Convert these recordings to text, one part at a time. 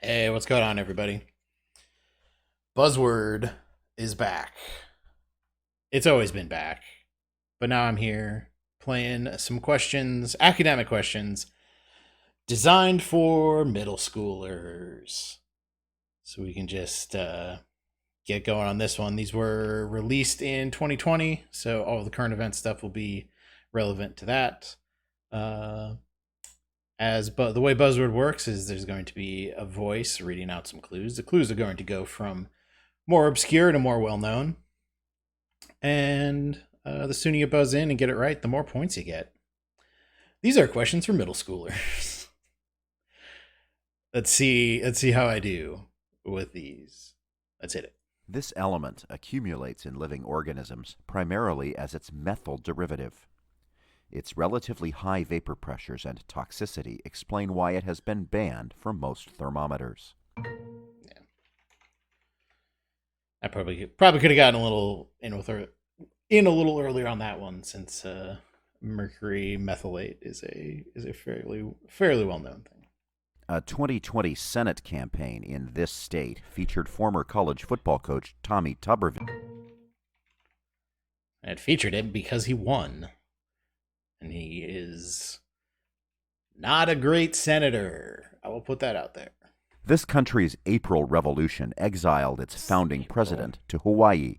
Hey, what's going on, everybody? Buzzword is back. It's always been back, but now I'm here playing some questions, academic questions, designed for middle schoolers. So we can just get going on this one. These were released in 2020, so all the current event stuff will be relevant to that. Uh, the way Buzzword works is there's going to be a voice reading out some clues. The clues are going to go from more obscure to more well known. And the sooner you buzz in and get it right, the more points you get. These are questions for middle schoolers. Let's see how I do with these. Let's hit it. This element accumulates in living organisms primarily as its methyl derivative. Its relatively high vapor pressures and toxicity explain why it has been banned from most thermometers. Yeah. I probably could have gotten a little in a little earlier on that one, since mercury methylate is a fairly well known thing. A 2020 Senate campaign in this state featured former college football coach Tommy Tuberville. And it featured him because he won, and he is not a great senator. I will put that out there. This country's April Revolution exiled its founding president to Hawaii.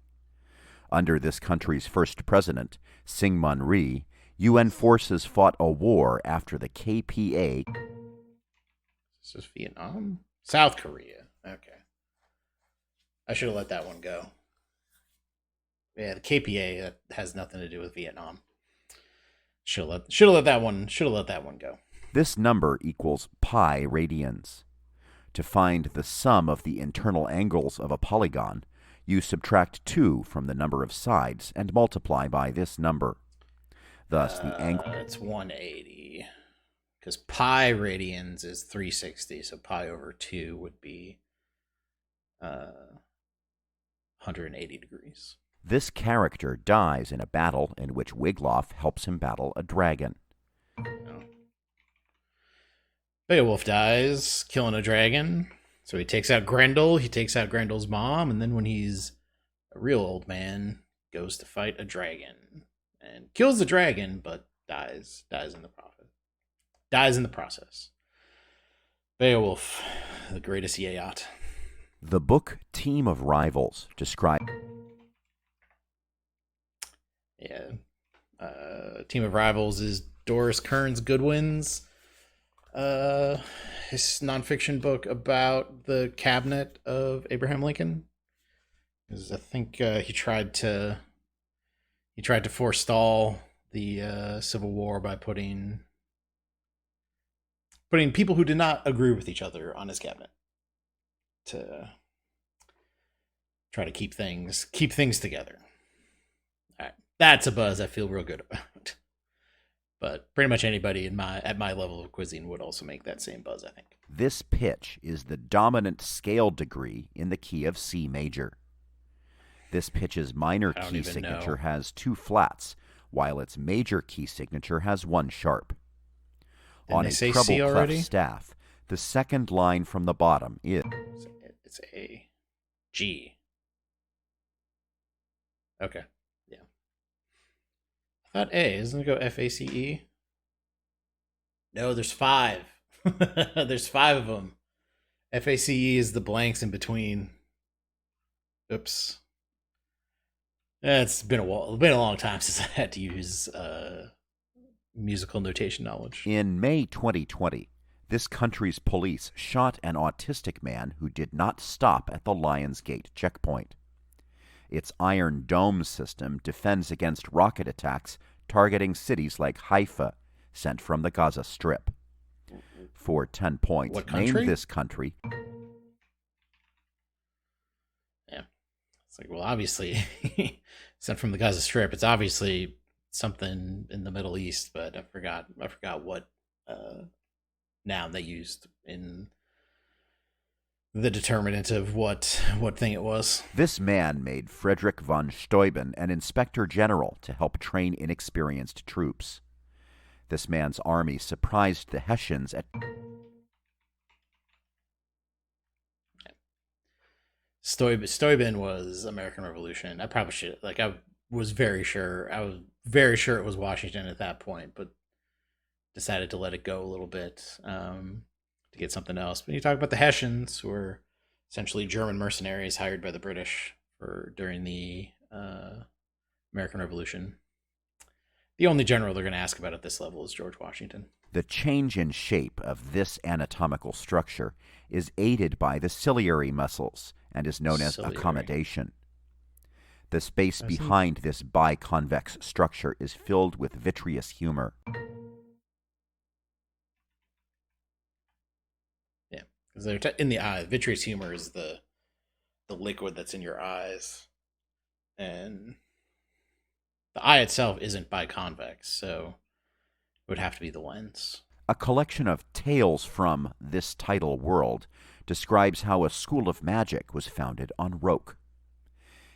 Under this country's first president, Syngman Rhee, UN forces fought a war after the KPA. This is Vietnam? South Korea. Okay. I should have let that one go. Yeah, the KPA, that has nothing to do with Vietnam. Should have let that one go. This number equals pi radians. To find the sum of the internal angles of a polygon, you subtract 2 from the number of sides and multiply by this number. Thus, the angle. It's 180. Because pi radians is 360, so pi over 2 would be 180 degrees. This character dies in a battle in which Wiglaf helps him battle a dragon. Oh. Beowulf dies, killing a dragon. So he takes out Grendel, he takes out Grendel's mom, and then when he's a real old man, goes to fight a dragon. And kills the dragon, but dies in the process. Beowulf, the greatest Yeot. The book Team of Rivals describes. Yeah. Team of Rivals is Doris Kearns Goodwin's his nonfiction book about the cabinet of Abraham Lincoln. Because I think he tried to forestall the Civil War by putting people who did not agree with each other on his cabinet to try to keep things together. All right, that's a buzz I feel real good about. But pretty much anybody at my level of quizzing would also make that same buzz, I think. This pitch is the dominant scale degree in the key of C major. This pitch's minor key signature has 2 flats, while its major key signature has 1 sharp. On a treble clef staff, the second line from the bottom is. It's a G. Okay. Yeah. I thought A. Doesn't it go FACE? No, there's 5. There's 5 of them. FACE is the blanks in between. Oops. It's been a long time since I had to use musical notation knowledge. In May 2020, this country's police shot an autistic man who did not stop at the Lionsgate checkpoint. Its Iron Dome system defends against rocket attacks targeting cities like Haifa, sent from the Gaza Strip. For 10 points, name this country. Yeah. It's like, well, obviously, sent from the Gaza Strip. It's obviously something in the Middle East, but I forgot what noun they used in the determinant of what thing it was. This man made Friedrich von Steuben an inspector general to help train inexperienced troops. This man's army surprised the Hessians at. Steuben was American Revolution. I probably should like I was very sure. I was very sure it was Washington at that point, but decided to let it go a little bit to get something else. But you talk about the Hessians, who were essentially German mercenaries hired by the British for during the American Revolution. The only general they're going to ask about at this level is George Washington. The change in shape of this anatomical structure is aided by the ciliary muscles and is known as accommodation. The space behind this biconvex structure is filled with vitreous humor. Yeah, because they're in the eye. Vitreous humor is the liquid that's in your eyes, and the eye itself isn't biconvex, so it would have to be the lens. A collection of tales from this tidal world describes how a school of magic was founded on Roke.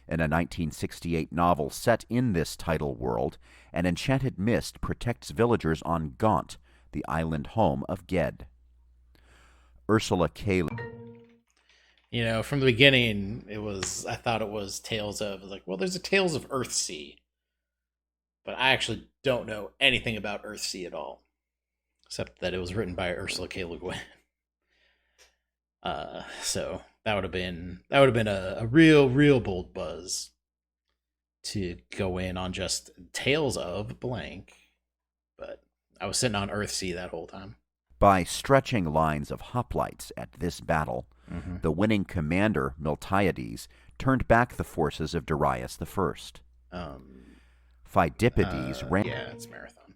In a 1968 novel set in this tidal world, an enchanted mist protects villagers on Gaunt, the island home of Ged. Ursula K. You know, from the beginning, I thought it was Tales of, like, well, there's a Tales of Earthsea. But I actually don't know anything about Earthsea at all, except that it was written by Ursula K. Le Guin. So that would have been a real bold buzz to go in on just Tales of blank. But I was sitting on Earthsea that whole time. By stretching lines of hoplites at this battle, the winning commander, Miltiades, turned back the forces of Darius I. Pheidippides ran... Yeah, it's Marathon.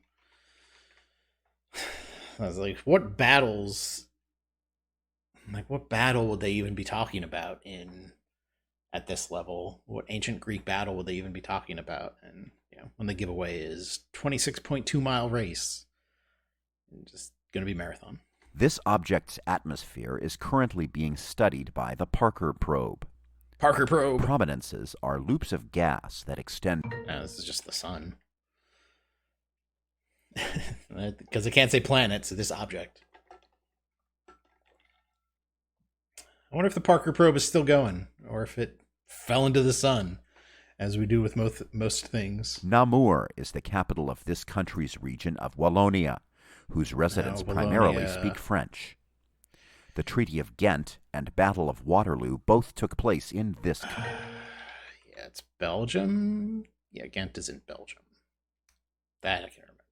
I was like, what battles... Like, what battle would they even be talking about at this level? What ancient Greek battle would they even be talking about? And, you know, when the giveaway is 26.2 mile race. Just going to be Marathon. This object's atmosphere is currently being studied by the Parker probe. Prominences are loops of gas that extend... No, this is just the sun. Because it can't say planet, so this object. I wonder if the Parker probe is still going, or if it fell into the sun, as we do with most things. Namur is the capital of this country's region of Wallonia, whose residents primarily speak French. The Treaty of Ghent and Battle of Waterloo both took place in this country. Yeah, it's Belgium. Yeah, Ghent is in Belgium. That I can remember.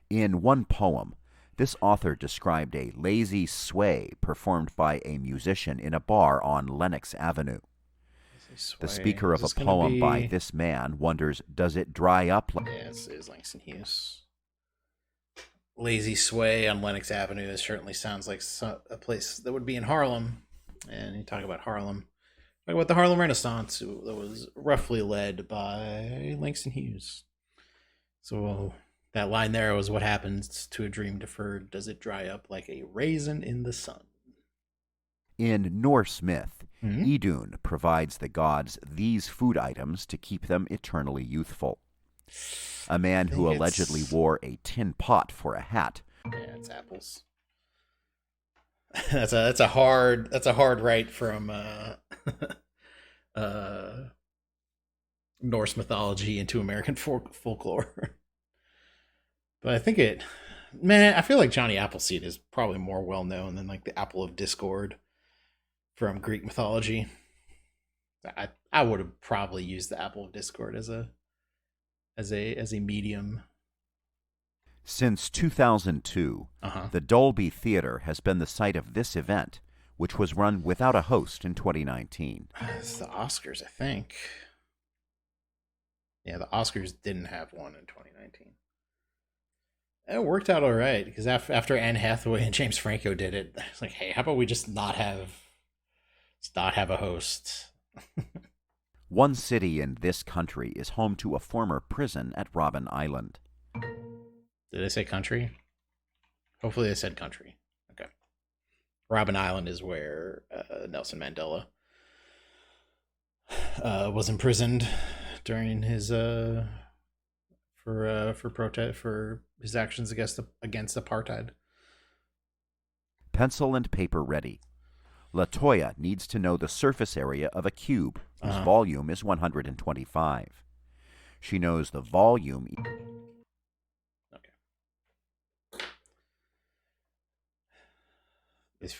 In one poem, this author described a lazy sway performed by a musician in a bar on Lenox Avenue. The speaker of a poem by this man wonders, does it dry up? Yeah, it's Langston Hughes. Lazy Sway on Lenox Avenue. It certainly sounds like a place that would be in Harlem. And you talk about Harlem. Talk about the Harlem Renaissance, that was roughly led by Langston Hughes. So that line there was, what happens to a dream deferred? Does it dry up like a raisin in the sun? In Norse myth, Idun provides the gods these food items to keep them eternally youthful. A man who allegedly wore a tin pot for a hat. Yeah, it's apples. that's a hard right from Norse mythology into American folklore. But I think I feel like Johnny Appleseed is probably more well known than like the Apple of Discord from Greek mythology. I would have probably used the Apple of Discord as a medium. Since 2002, the Dolby Theater has been the site of this event, which was run without a host in 2019. It's the Oscars, I think. Yeah, the Oscars didn't have one in 2019. It worked out all right, because after Anne Hathaway and James Franco did it, it's like, hey, how about we just not have a host? One city in this country is home to a former prison at Robben Island. Did they say country? Hopefully they said country. Okay. Robben Island is where Nelson Mandela was imprisoned during his for his actions against apartheid. Pencil and paper ready. Latoya needs to know the surface area of a cube, whose volume is 125. She knows the volume. Okay. Is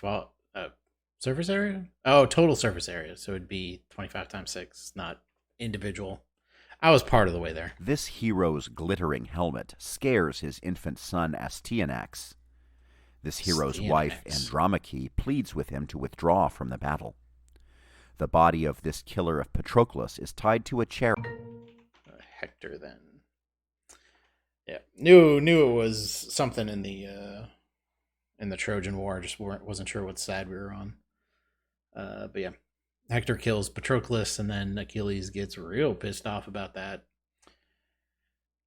surface area? Oh, total surface area. So it'd be 25 times 6, not individual. I was part of the way there. This hero's glittering helmet scares his infant son Astyanax. This hero's wife, Andromache, pleads with him to withdraw from the battle. The body of this killer of Patroclus is tied to a chair. Hector, then. Yeah, knew it was something in the Trojan War. Just wasn't sure what side we were on. But yeah, Hector kills Patroclus, and then Achilles gets real pissed off about that.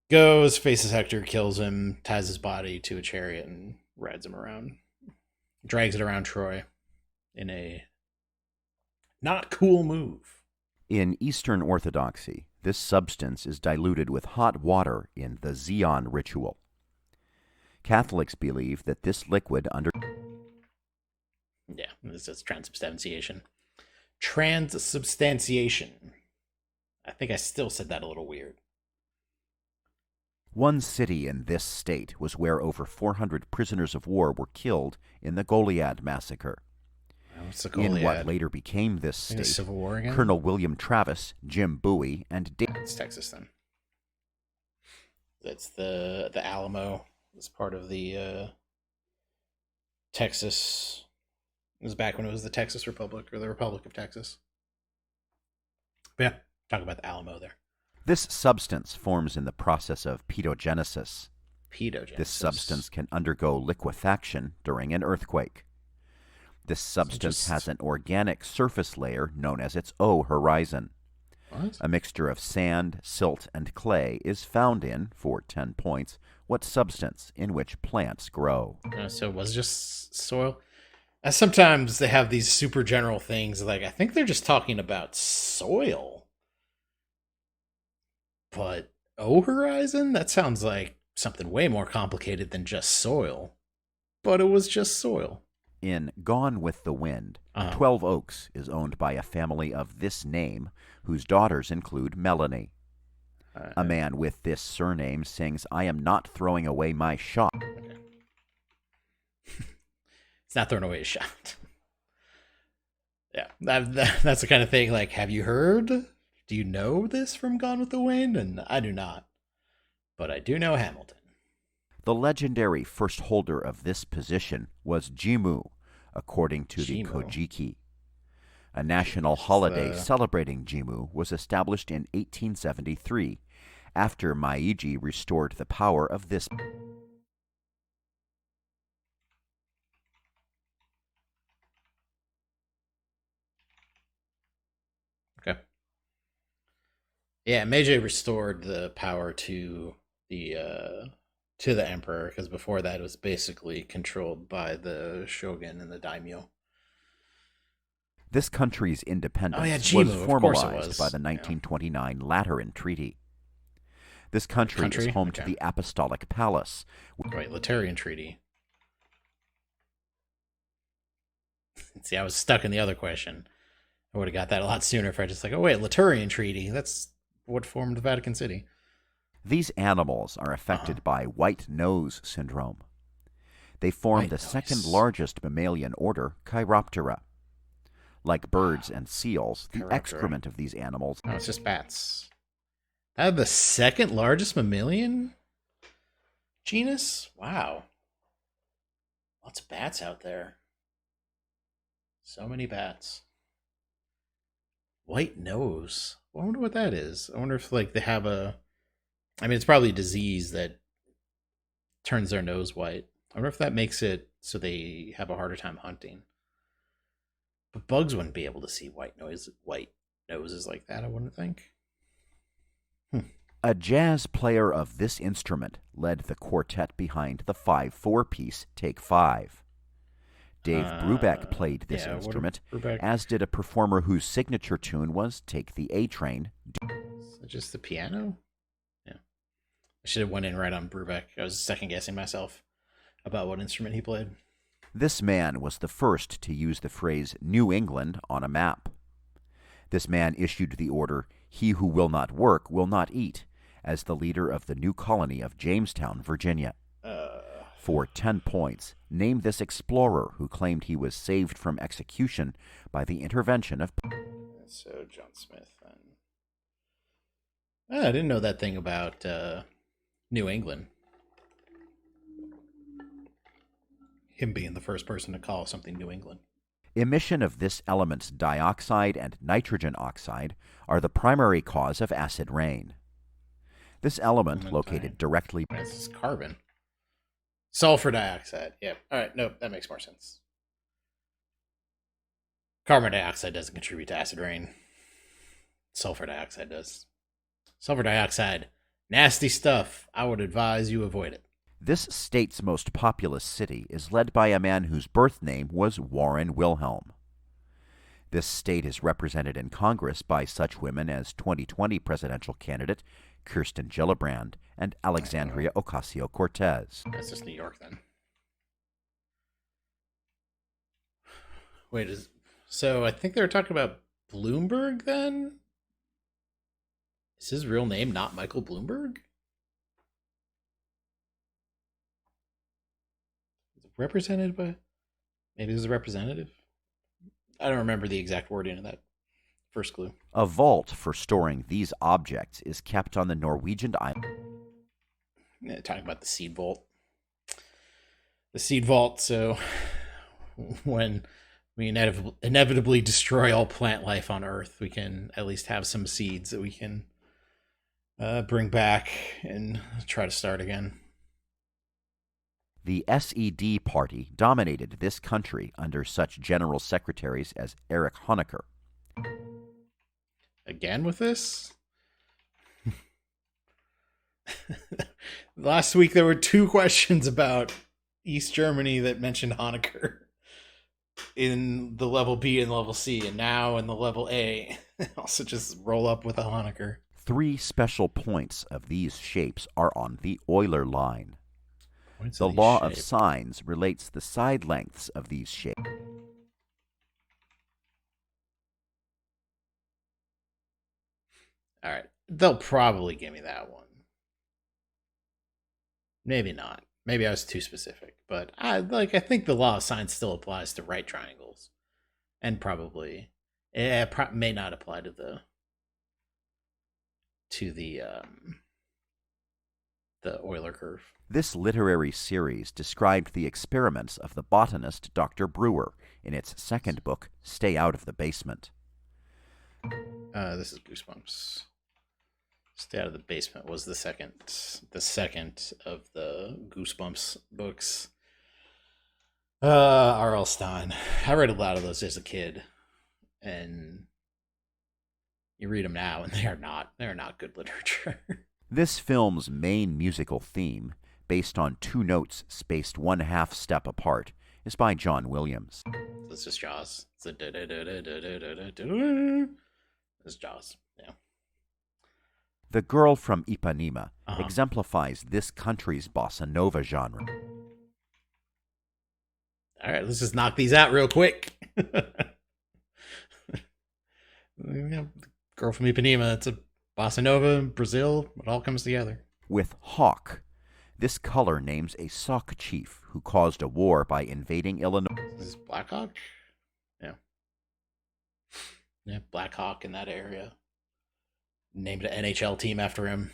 Goes, faces Hector, kills him, ties his body to a chariot, and rides him around. Drags it around Troy in a not cool move. In Eastern Orthodoxy, this substance is diluted with hot water in the Xion ritual. Catholics believe that this liquid Yeah, this is transubstantiation. Transubstantiation. I think I still said that a little weird. One city in this state was where over 400 prisoners of war were killed in the Goliad massacre. What's the Goliad? In what later became this state, Civil War again? Colonel William Travis, Jim Bowie, and It's Texas then. That's the Alamo. It's part of the Texas. It was back when it was the Texas Republic, or the Republic of Texas. But yeah, talk about the Alamo there. This substance forms in the process of pedogenesis. Pedogenesis. This substance can undergo liquefaction during an earthquake. This substance has an organic surface layer known as its O horizon. What? A mixture of sand, silt, and clay is found in, for 10 points, what substance in which plants grow. So it was just soil? Sometimes they have these super general things, like, I think they're just talking about soil. But O horizon? That sounds like something way more complicated than just soil. But it was just soil. In Gone with the Wind, 12 Oaks is owned by a family of this name, whose daughters include Melanie. A man with this surname sings, "I am not throwing away my shot." Okay. It's not throwing away a shot. Yeah, that's the kind of thing, like, have you heard? Do you know this from Gone with the Wind? And I do not. But I do know Hamilton. The legendary first holder of this position was Jimmu, according to the Kojiki. A national holiday celebrating Jimmu was established in 1873, after Meiji restored the power of this. Okay. Yeah, Meiji restored the power to the emperor, because before that it was basically controlled by the shogun and the daimyo. This country's independence Jimmu, was formalized by the 1929 Lateran Treaty. This country is home to the Apostolic Palace. Right, Lateran Treaty. See, I was stuck in the other question. I would have got that a lot sooner if I just like, oh wait, Lateran Treaty. That's what formed the Vatican City. These animals are affected by white nose syndrome. They form the second largest mammalian order, Chiroptera. Like birds and seals, the excrement of these animals... No, it's just bats. That the second largest mammalian genus? Wow. Lots of bats out there. So many bats. White nose. I wonder what that is. I wonder if, like, they have a... I mean, it's probably a disease that turns their nose white. I wonder if that makes it so they have a harder time hunting. But bugs wouldn't be able to see white noses like that, I wouldn't think. A jazz player of this instrument led the quartet behind the 5/4 piece Take 5. Dave Brubeck played this instrument, as did a performer whose signature tune was Take the A Train. Is it just the piano? Yeah. I should have went in right on Brubeck. I was second guessing myself about what instrument he played. This man was the first to use the phrase New England on a map. This man issued the order, "He who will not work will not eat," as the leader of the new colony of Jamestown, Virginia. Uh, For 10 points, name this explorer who claimed he was saved from execution by the intervention of... so John Smith then. I didn't know that thing about New England. Him being the first person to call something New England. Emission of this element's dioxide and nitrogen oxide are the primary cause of acid rain. This element, located directly... This is carbon. Sulfur dioxide. Yep. All right. Nope. That makes more sense. Carbon dioxide doesn't contribute to acid rain. Sulfur dioxide does. Sulfur dioxide. Nasty stuff. I would advise you avoid it. This state's most populous city is led by a man whose birth name was Warren Wilhelm. This state is represented in Congress by such women as 2020 presidential candidate Kirsten Gillibrand and Alexandria Ocasio-Cortez. That's just New York then. Wait, so I think they were talking about Bloomberg then? Is his real name not Michael Bloomberg? Represented by... Maybe this is a representative? I don't remember the exact wording of that first clue. A vault for storing these objects is kept on the Norwegian island. Yeah, talking about the seed vault. The seed vault, so when we inevitably destroy all plant life on Earth, we can at least have some seeds that we can bring back and try to start again. The SED party dominated this country under such general secretaries as Erich Honecker. Again with this? Last week there were 2 questions about East Germany that mentioned Honecker in the level B and level C, and now in the level A, also just roll up with a Honecker. 3 special points of these shapes are on the Euler line. The law of sines relates the side lengths of these shapes. All right. They'll probably give me that one. Maybe not. Maybe I was too specific. But I think the law of sines still applies to right triangles. And probably it may not apply to the Euler curve. This literary series described the experiments of the botanist Dr. Brewer in its second book, Stay Out of the Basement. This is Goosebumps. Stay Out of the Basement was the second of the Goosebumps books. R.L. Stein. I read a lot of those as a kid, and you read them now, and they're not good literature. This film's main musical theme, based on 2 notes spaced 1/2 step apart, is by John Williams. It's just Jaws. It's Jaws. Yeah. The Girl from Ipanema exemplifies this country's bossa nova genre. All right, let's just knock these out real quick. Girl from Ipanema. It's a bossa nova, Brazil. It all comes together. With hawk, this color names a Sauk chief who caused a war by invading Illinois. Is this Black Hawk? Yeah. Yeah, Black Hawk in that area. Named an NHL team after him.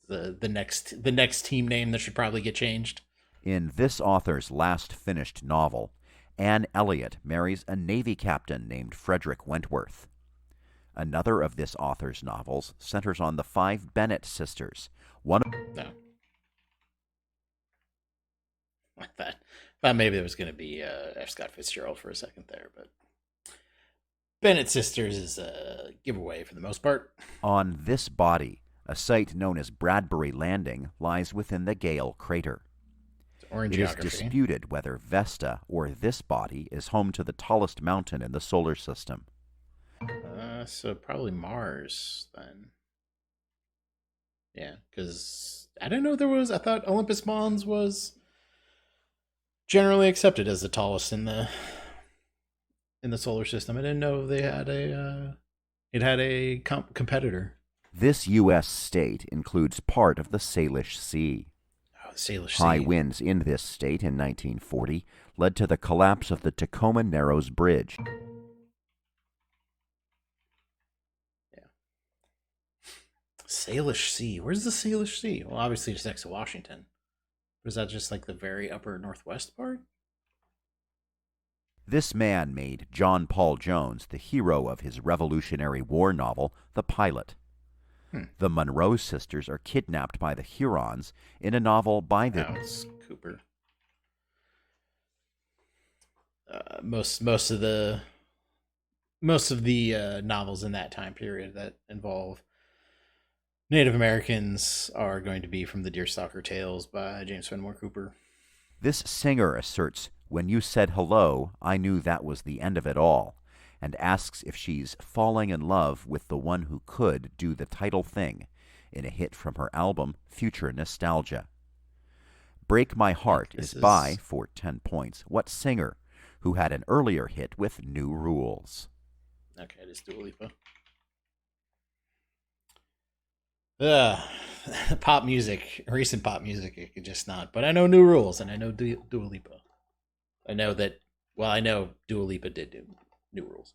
The next team name that should probably get changed. In this author's last finished novel, Anne Elliot marries a Navy captain named Frederick Wentworth. Another of this author's novels centers on the 5 Bennett sisters. No. I thought maybe it was going to be F. Scott Fitzgerald for a second there, but Bennett sisters is a giveaway for the most part. On this body, a site known as Bradbury Landing lies within the Gale crater. It is disputed whether Vesta or this body is home to the tallest mountain in the solar system. So probably Mars then. Yeah, because I didn't know there was. I thought Olympus Mons was generally accepted as the tallest in the solar system. I didn't know they had it had a competitor. This U.S. state includes part of the Salish Sea. Oh, the Salish High Sea. winds in this state in 1940 led to the collapse of the Tacoma Narrows Bridge. Yeah. Salish Sea. Where's the Salish Sea? Well, obviously it's next to Washington. Or is that just like the very upper northwest part? This man made John Paul Jones the hero of his Revolutionary War novel, The Pilot. The Monroe sisters are kidnapped by the Hurons in a novel by the... Oh, it's Cooper. Most of the novels in that time period that involve Native Americans are going to be from the Deerstalker Tales by James Fenimore Cooper. This singer asserts, "When you said hello, I knew that was the end of it all," and asks if she's falling in love with the one who could do the title thing in a hit from her album Future Nostalgia. Break My Heart is by, for 10 points, what singer who had an earlier hit with New Rules? Okay, it is Dua Lipa. Pop music, recent pop music, it could just not. But I know New Rules, and I know Dua Lipa. I know that, well, I know Dua Lipa did do New Rules.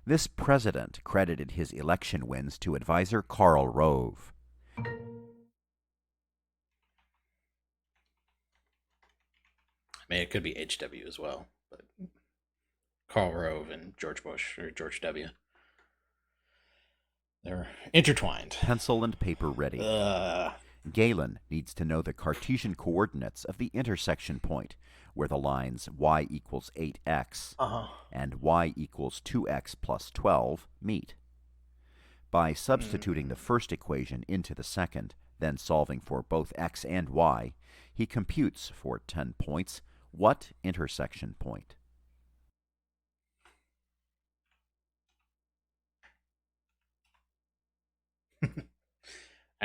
This president credited his election wins to advisor Karl Rove. I mean, it could be HW as well, but Karl Rove and George Bush, or George W. They're intertwined. Pencil and paper ready. Galen needs to know the Cartesian coordinates of the intersection point, where the lines y equals 8x and y equals 2x plus 12 meet. By substituting the first equation into the second, then solving for both x and y, he computes, for 10 points, what intersection point?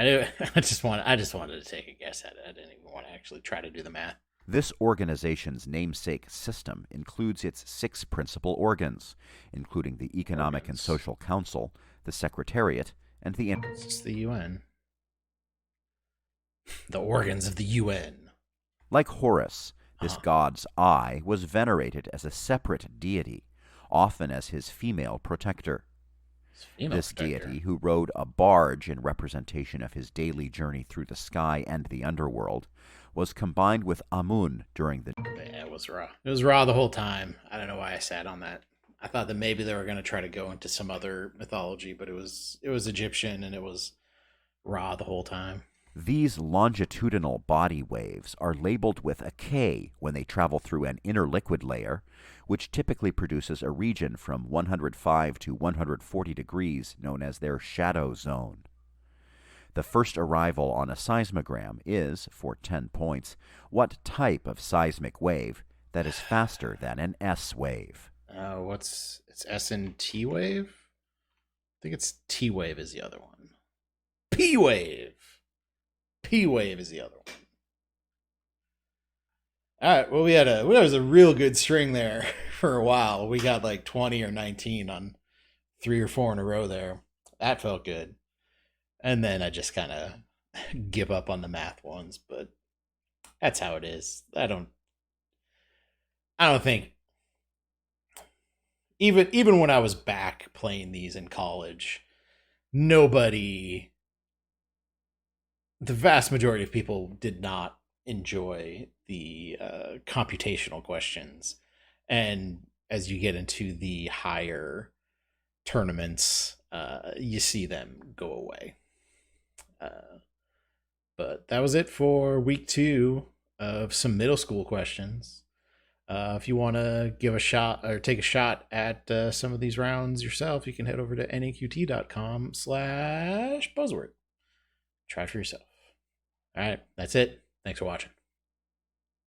I just wanted to take a guess at it. I didn't even want to actually try to do the math. This organization's namesake system includes its 6 principal organs, including the Economic and Social Council, the Secretariat, and the... It's the UN. The organs of the UN. Like Horus, this god's eye was venerated as a separate deity, often as his female protector. This deity, who rode a barge in representation of his daily journey through the sky and the underworld, was combined with Amun during the... Yeah, it was Ra. It was Ra the whole time. I don't know why I sat on that. I thought that maybe they were going to try to go into some other mythology, but it was Egyptian, and it was Ra the whole time. These longitudinal body waves are labeled with a K when they travel through an inner liquid layer, which typically produces a region from 105 to 140 degrees known as their shadow zone. The first arrival on a seismogram is, for 10 points, what type of seismic wave that is faster than an S wave? It's S and T wave? I think it's T wave is the other one. P wave! P wave is the other one. All right, well, there was a real good string there for a while. We got like 20 or 19 on 3 or 4 in a row there. That felt good. And then I just kind of give up on the math ones, but that's how it is. I don't think even when I was back playing these in college, the vast majority of people did not enjoy the computational questions. And as you get into the higher tournaments, you see them go away. But that was it for week 2 of some middle school questions. If you want to give a shot or take a shot at some of these rounds yourself, you can head over to naqt.com/buzzword. Try for yourself. All right, that's it. Thanks for watching.